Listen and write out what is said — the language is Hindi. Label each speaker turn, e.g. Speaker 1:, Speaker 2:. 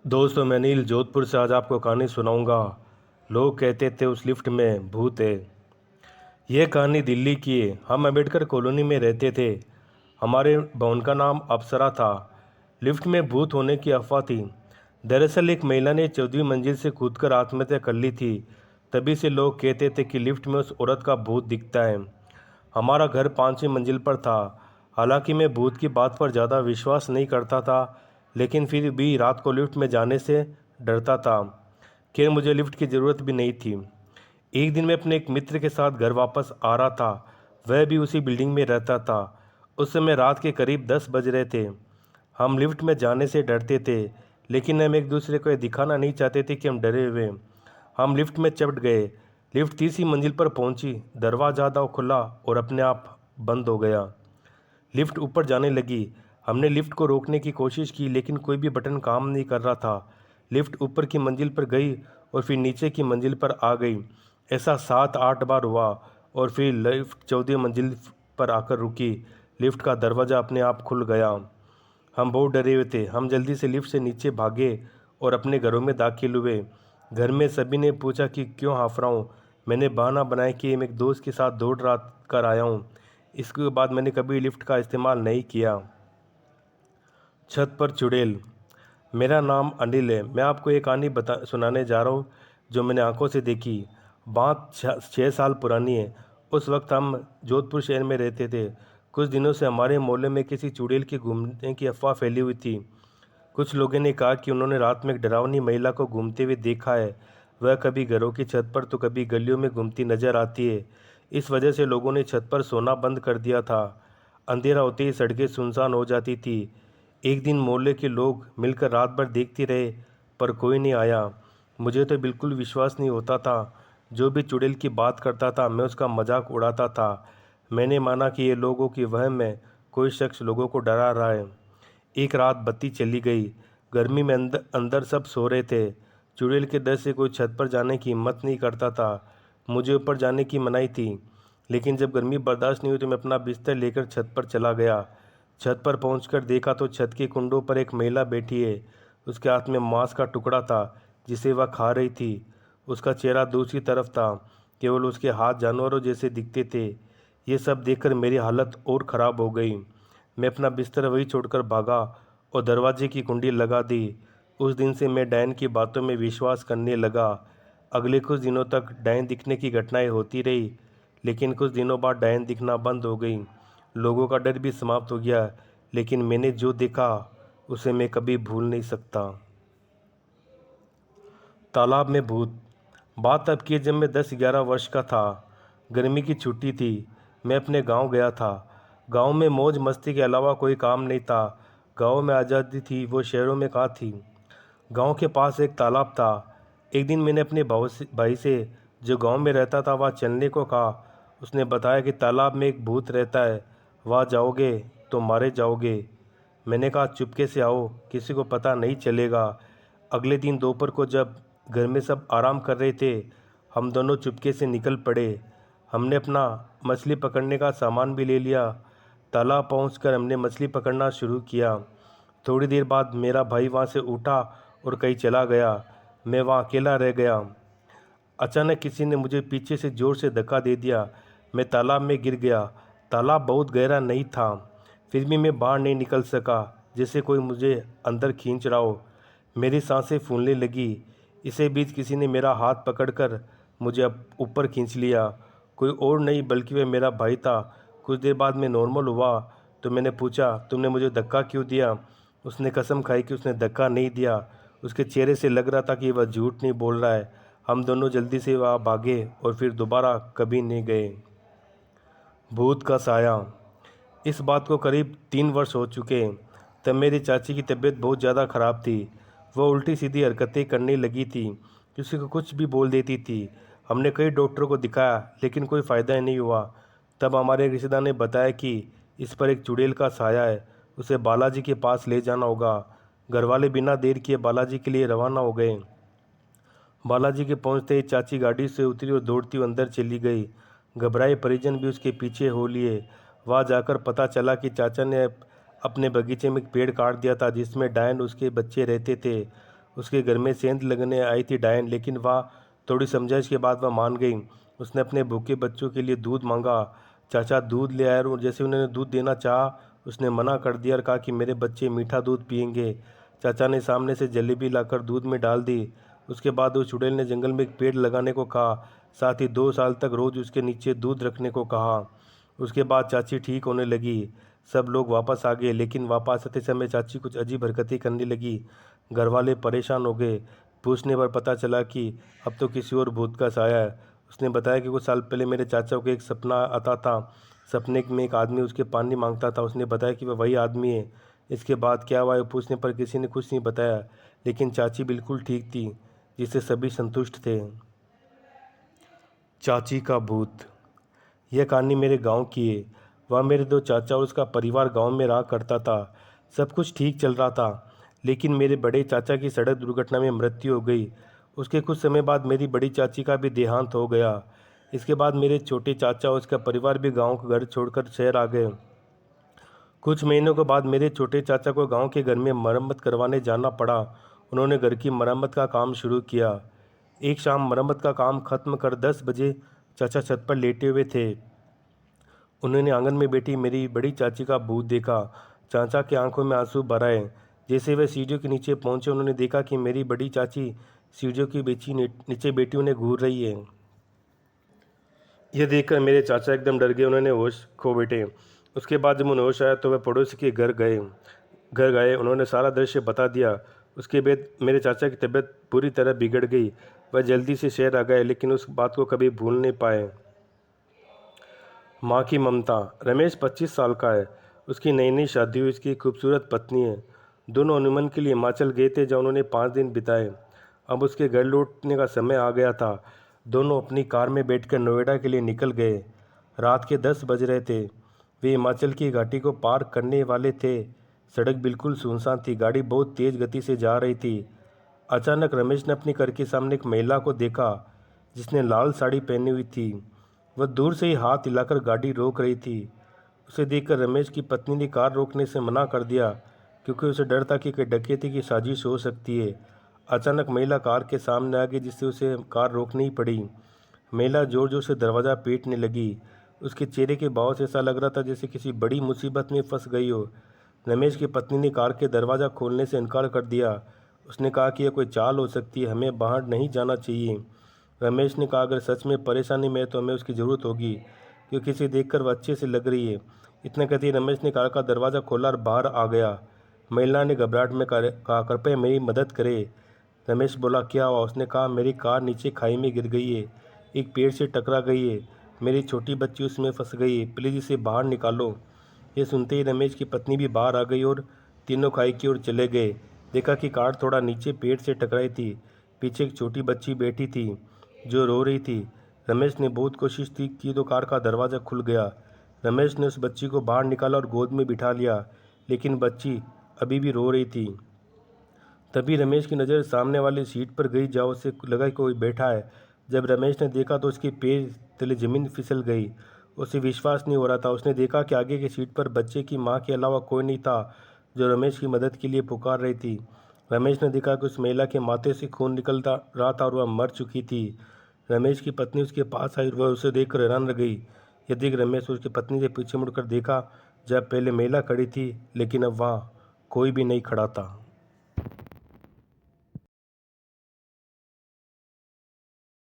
Speaker 1: दोस्तों, मैं नील जोधपुर से आज आपको कहानी सुनाऊंगा। लोग कहते थे उस लिफ्ट में भूत है। यह कहानी दिल्ली की है। हम अम्बेडकर कॉलोनी में रहते थे। हमारे भवन का नाम अप्सरा था। लिफ्ट में भूत होने की अफवाह थी। दरअसल एक महिला ने 14वीं मंजिल से कूदकर आत्महत्या कर ली थी। तभी से लोग कहते थे कि लिफ्ट में उस औरत का भूत दिखता है। हमारा घर 5वीं मंजिल पर था। हालांकि मैं भूत की बात पर ज़्यादा विश्वास नहीं करता था, लेकिन फिर भी रात को लिफ्ट में जाने से डरता था। खैर, मुझे लिफ्ट की ज़रूरत भी नहीं थी। एक दिन मैं अपने एक मित्र के साथ घर वापस आ रहा था। वह भी उसी बिल्डिंग में रहता था। उस समय रात के करीब 10 बज रहे थे। हम लिफ्ट में जाने से डरते थे, लेकिन हम एक दूसरे को यह दिखाना नहीं चाहते थे कि हम डरे हुए हैं। हम लिफ्ट में चढ़ गए। लिफ्ट तीसरी मंजिल पर पहुंची। दरवाजा आधा खुला और अपने आप बंद हो गया। लिफ्ट ऊपर जाने लगी। हमने लिफ्ट को रोकने की कोशिश की, लेकिन कोई भी बटन काम नहीं कर रहा था। लिफ्ट ऊपर की मंजिल पर गई और फिर नीचे की मंजिल पर आ गई। ऐसा 7-8 बार हुआ और फिर लिफ्ट 14वीं मंजिल पर आकर रुकी। लिफ्ट का दरवाज़ा अपने आप खुल गया। हम बहुत डरे हुए थे। हम जल्दी से लिफ्ट से नीचे भागे और अपने घरों में दाखिल हुए। घर में सभी ने पूछा कि क्यों हाफ रहा हूँ। मैंने बहाना बनाया कि मैं एक दोस्त के साथ दौड़ रहा कर आया हूँ। इसके बाद मैंने कभी लिफ्ट का इस्तेमाल नहीं किया। छत पर चुड़ैल। मेरा नाम अनिल है। मैं आपको एक कहानी सुनाने जा रहा हूँ जो मैंने आंखों से देखी। बात 6 साल पुरानी है। उस वक्त हम जोधपुर शहर में रहते थे। कुछ दिनों से हमारे मोहल्ले में किसी चुड़ैल के घूमने की अफवाह फैली हुई थी। कुछ लोगों ने कहा कि उन्होंने रात में एक डरावनी महिला को घूमते हुए देखा है। वह कभी घरों की छत पर तो कभी गलियों में घूमती नजर आती है। इस वजह से लोगों ने छत पर सोना बंद कर दिया था। अंधेरा होते ही सड़कें सुनसान हो जाती थी। एक दिन मोहल्ले के लोग मिलकर रात भर देखते रहे, पर कोई नहीं आया। मुझे तो बिल्कुल विश्वास नहीं होता था। जो भी चुड़ैल की बात करता था, मैं उसका मजाक उड़ाता था। मैंने माना कि ये लोगों की वहम है। कोई शख्स लोगों को डरा रहा है। एक रात बत्ती चली गई। गर्मी में अंदर अंदर सब सो रहे थे। चुड़ैल के डर से कोई छत पर जाने की हिम्मत नहीं करता था। मुझे ऊपर जाने की मनाही थी, लेकिन जब गर्मी बर्दाश्त नहीं हुई तो मैं अपना बिस्तर लेकर छत पर चला गया। छत पर पहुंचकर देखा तो छत के कुंडों पर एक महिला बैठी है। उसके हाथ में मांस का टुकड़ा था, जिसे वह खा रही थी। उसका चेहरा दूसरी तरफ था। केवल उसके हाथ जानवरों जैसे दिखते थे। ये सब देखकर मेरी हालत और ख़राब हो गई। मैं अपना बिस्तर वही छोड़कर भागा और दरवाजे की कुंडी लगा दी। उस दिन से मैं डायन की बातों में विश्वास करने लगा। अगले कुछ दिनों तक डायन दिखने की घटनाएं होती रही, लेकिन कुछ दिनों बाद डायन दिखना बंद हो गई। लोगों का डर भी समाप्त हो गया, लेकिन मैंने जो देखा उसे मैं कभी भूल नहीं सकता। तालाब में भूत। बात तब की है जब मैं 10-11 वर्ष का था। गर्मी की छुट्टी थी। मैं अपने गांव गया था। गांव में मौज मस्ती के अलावा कोई काम नहीं था। गांव में आज़ादी थी, वो शहरों में कहाँ थी। गांव के पास एक तालाब था। एक दिन मैंने अपने भाई से, जो गांव में रहता था, वहाँ चलने को कहा। उसने बताया कि तालाब में एक भूत रहता है, वहाँ जाओगे तो मारे जाओगे। मैंने कहा चुपके से आओ, किसी को पता नहीं चलेगा। अगले दिन दोपहर को जब घर में सब आराम कर रहे थे, हम दोनों चुपके से निकल पड़े। हमने अपना मछली पकड़ने का सामान भी ले लिया। तालाब पहुंचकर हमने मछली पकड़ना शुरू किया। थोड़ी देर बाद मेरा भाई वहां से उठा और कहीं चला गया। मैं वहां अकेला रह गया। अचानक किसी ने मुझे पीछे से जोर से धक्का दे दिया। मैं तालाब में गिर गया। तालाब बहुत गहरा नहीं था, फिर भी मैं बाहर नहीं निकल सका, जैसे कोई मुझे अंदर खींच रहा हो। मेरी सांसें फूलने लगी। इसी बीच किसी ने मेरा हाथ पकड़कर मुझे ऊपर खींच लिया। कोई और नहीं बल्कि वह मेरा भाई था। कुछ देर बाद मैं नॉर्मल हुआ तो मैंने पूछा, तुमने मुझे धक्का क्यों दिया। उसने कसम खाई कि उसने धक्का नहीं दिया। उसके चेहरे से लग रहा था कि वह झूठ नहीं बोल रहा है। हम दोनों जल्दी से वहाँ भागे और फिर दोबारा कभी नहीं गए। भूत का साया। इस बात को करीब 3 वर्ष हो चुके हैं। तब मेरी चाची की तबीयत बहुत ज़्यादा ख़राब थी। वह उल्टी सीधी हरकतें करने लगी थी। किसी को कुछ भी बोल देती थी। हमने कई डॉक्टरों को दिखाया, लेकिन कोई फ़ायदा ही नहीं हुआ। तब हमारे रिश्तेदार ने बताया कि इस पर एक चुड़ैल का साया है, उसे बालाजी के पास ले जाना होगा। घरवाले बिना देर किए बालाजी के लिए रवाना हो गए। बालाजी के पहुंचते ही चाची गाड़ी से उतरी और दौड़ती हुई अंदर चली गई। घबराए परिजन भी उसके पीछे हो लिए। वहां जाकर पता चला कि चाचा ने अपने बगीचे में एक पेड़ काट दिया था, जिसमें डायन उसके बच्चे रहते थे। उसके घर में सेंध लगने आई थी डायन, लेकिन वह थोड़ी समझाइश के बाद वह मान गई। उसने अपने भूखे बच्चों के लिए दूध मांगा। चाचा दूध ले आए और जैसे उन्होंने दूध देना चाहा, उसने मना कर दिया और कहा कि मेरे बच्चे मीठा दूध पियेंगे। चाचा ने सामने से जलेबी लाकर दूध में डाल दी। उसके बाद उस चुड़ैल ने जंगल में एक पेड़ लगाने को कहा, साथ ही 2 साल तक रोज उसके नीचे दूध रखने को कहा। उसके बाद चाची ठीक होने लगी। सब लोग वापस आ गए, लेकिन वापस आते समय चाची कुछ अजीब हरकतें करने लगी। घर वाले परेशान हो गए। पूछने पर पता चला कि अब तो किसी और भूत का साया है। उसने बताया कि कुछ साल पहले मेरे चाचा को एक सपना आता था। सपने में एक आदमी उसके पानी मांगता था। उसने बताया कि वह वही आदमी है। इसके बाद क्या हुआ पूछने पर किसी ने कुछ नहीं बताया, लेकिन चाची बिल्कुल ठीक थी, जिससे सभी संतुष्ट थे। चाची का भूत। यह कहानी मेरे गांव की है। वह मेरे 2 चाचा और उसका परिवार गांव में रहा करता था। सब कुछ ठीक चल रहा था, लेकिन मेरे बड़े चाचा की सड़क दुर्घटना में मृत्यु हो गई। उसके कुछ समय बाद मेरी बड़ी चाची का भी देहांत हो गया। इसके बाद मेरे छोटे चाचा और उसका परिवार भी गांव का घर छोड़कर शहर आ गए। कुछ महीनों के बाद मेरे छोटे चाचा को गांव के घर में मरम्मत करवाने जाना पड़ा। उन्होंने घर की मरम्मत का काम शुरू किया। एक शाम मरम्मत का काम खत्म कर 10 बजे चाचा छत पर लेटे हुए थे। उन्होंने आंगन में बैठी मेरी बड़ी चाची का भूत देखा। चाचा की आंखों में आंसू भर आए। जैसे वे सीढ़ियों के नीचे पहुंचे, उन्होंने देखा कि मेरी बड़ी चाची सीढ़ियों की नीचे बैठी उन्हें घूर रही है। यह देखकर मेरे चाचा एकदम डर गए। उन्होंने होश खो बैठे। उसके बाद जब उन्हें होश आया तो वे पड़ोसी के घर गए। उन्होंने सारा दृश्य बता दिया। उसके बाद मेरे चाचा की तबीयत पूरी तरह बिगड़ गई। वह जल्दी से शहर आ गए, लेकिन उस बात को कभी भूल नहीं पाए। माँ की ममता। रमेश 25 साल का है। उसकी नई नई शादी हुई। उसकी खूबसूरत पत्नी है। दोनों हनीमून के लिए हिमाचल गए थे, जहाँ उन्होंने 5 दिन बिताए। अब उसके घर लौटने का समय आ गया था। दोनों अपनी कार में बैठकर नोएडा के लिए निकल गए। रात के 10 बज रहे थे। वे हिमाचल की घाटी को पार करने वाले थे। सड़क बिल्कुल सुनसान थी। गाड़ी बहुत तेज गति से जा रही थी। अचानक रमेश ने अपनी कार के सामने एक महिला को देखा, जिसने लाल साड़ी पहनी हुई थी। वह दूर से ही हाथ हिलाकर गाड़ी रोक रही थी। उसे देखकर रमेश की पत्नी ने कार रोकने से मना कर दिया, क्योंकि उसे डर था कि कोई डकैती की साजिश हो सकती है। अचानक महिला कार के सामने आ गई, जिससे उसे कार रोकनी ही पड़ी। महिला जोर जोर से दरवाज़ा पीटने लगी। उसके चेहरे के भाव से ऐसा लग रहा था जैसे किसी बड़ी मुसीबत में फंस गई हो। रमेश की पत्नी ने कार के दरवाज़ा खोलने से इनकार कर दिया। उसने कहा कि यह कोई चाल हो सकती है, हमें बाहर नहीं जाना चाहिए। रमेश ने कहा, अगर सच में परेशानी में है तो हमें उसकी ज़रूरत होगी, क्योंकि इसे देखकर वह अच्छे से लग रही है। इतने कहते ही रमेश ने कार का दरवाज़ा खोला और बाहर आ गया। महिला ने घबराहट में कहा, कृपया मेरी मदद करें। रमेश बोला, क्या हुआ? उसने कहा, मेरी कार नीचे खाई में गिर गई है, एक पेड़ से टकरा गई है, मेरी छोटी बच्ची उसमें फंस गई है, प्लीज़ इसे बाहर निकालो। ये सुनते ही रमेश की पत्नी भी बाहर आ गई और तीनों खाई की ओर चले गए। देखा कि कार थोड़ा नीचे पेड़ से टकराई थी। पीछे एक छोटी बच्ची बैठी थी जो रो रही थी। रमेश ने बहुत कोशिश की तो कार का दरवाज़ा खुल गया। रमेश ने उस बच्ची को बाहर निकाला और गोद में बिठा लिया, लेकिन बच्ची अभी भी रो रही थी। तभी रमेश की नज़र सामने वाली सीट पर गई, जहाँ उसे लगा कि कोई बैठा है। जब रमेश ने देखा तो उसके पैर तले ज़मीन फिसल गई। उसे विश्वास नहीं हो रहा था। उसने देखा कि आगे की सीट पर बच्चे की माँ के अलावा कोई नहीं था, जो रमेश की मदद के लिए पुकार रही थी। रमेश ने देखा कि उस महिला के माथे से खून निकल रहा था और वह मर चुकी थी। रमेश की पत्नी उसके पास आई और वह उसे देखकर हैरान रह गई। यह देख रमेश उसकी पत्नी से पीछे मुड़कर देखा, जहाँ पहले महिला खड़ी थी, लेकिन अब वहाँ कोई भी नहीं खड़ा था।